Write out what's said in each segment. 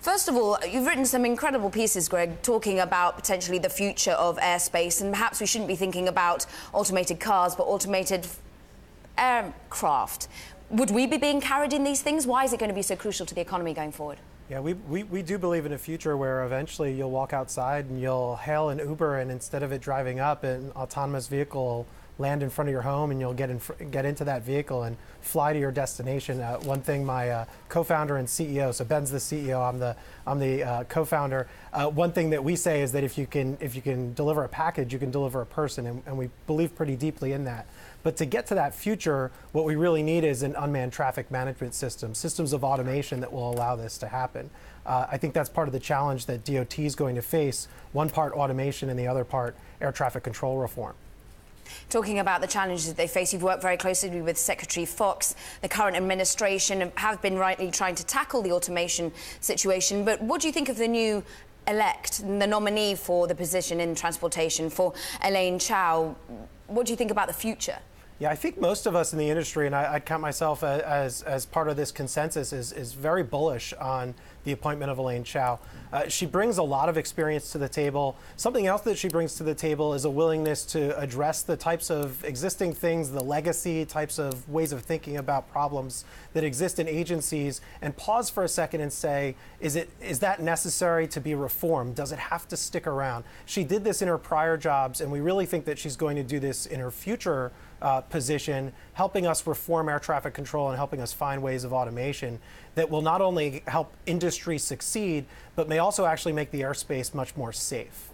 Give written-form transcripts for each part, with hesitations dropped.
First of all, you've written some incredible pieces, Greg, talking about potentially the future of airspace, and perhaps we shouldn't be thinking about automated cars, but automated aircraft. Would we be being carried in these things? Why is it going to be so crucial to the economy going forward? Yeah, we do believe in a future where eventually you'll walk outside and you'll hail an Uber, and instead of it driving up, an autonomous vehicle will land in front of your home, and you'll get into that vehicle and fly to your destination. One thing my co-founder and CEO, so Ben's the CEO, I'm the co-founder. One thing that we say is that if you can deliver a package, you can deliver a person, and we believe pretty deeply in that. But to get to that future, what we really need is an unmanned traffic management system, systems of automation that will allow this to happen. I think that's part of the challenge that DOT is going to face, one part automation and the other part air traffic control reform. Talking about the challenges that they face, you've worked very closely with Secretary Fox. The current administration have been rightly trying to tackle the automation situation. But what do you think of the new elect, the nominee for the position in transportation, for Eliane Chao? What do you think about the future? Yeah, I think most of us in the industry, and I'd count myself as part of this consensus, is very bullish on the appointment of Eliane Chao. She brings a lot of experience to the table. Something else that she brings to the table is a willingness to address the types of existing things, the legacy types of ways of thinking about problems that exist in agencies, and pause for a second and say, is that necessary to be reformed? Does it have to stick around? She did this in her prior jobs, and we really think that she's going to do this in her future position, helping us reform air traffic control and helping us find ways of automation that will not only help industry succeed, but may also actually make the airspace much more safe.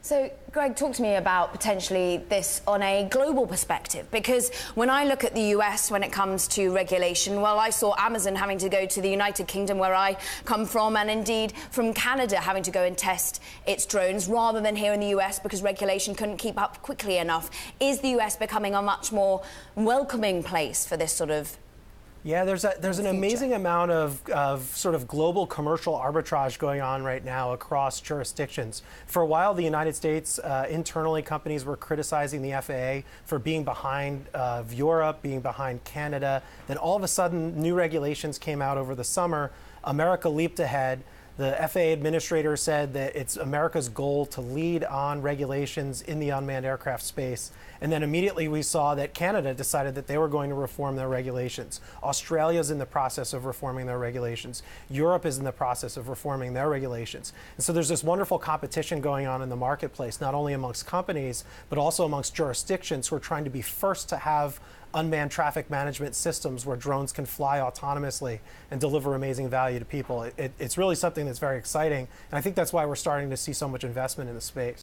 So, Greg, talk to me about potentially this on a global perspective, because when I look at the US when it comes to regulation, well, I saw Amazon having to go to the United Kingdom, where I come from, and indeed from Canada having to go and test its drones rather than here in the US because regulation couldn't keep up quickly enough. Is the US becoming a much more welcoming place for this sort of? Yeah, there's an amazing amount of sort of global commercial arbitrage going on right now across jurisdictions. For a while, the United States, internally, companies were criticizing the FAA for being behind Europe, being behind Canada. Then all of a sudden, new regulations came out over the summer. America leaped ahead. The FAA administrator said that it's America's goal to lead on regulations in the unmanned aircraft space. And then immediately we saw that Canada decided that they were going to reform their regulations. Australia's in the process of reforming their regulations. Europe is in the process of reforming their regulations. And so there's this wonderful competition going on in the marketplace, not only amongst companies, but also amongst jurisdictions who are trying to be first to have unmanned traffic management systems where drones can fly autonomously and deliver amazing value to people. It's really something that's very exciting, and I think that's why we're starting to see so much investment in the space.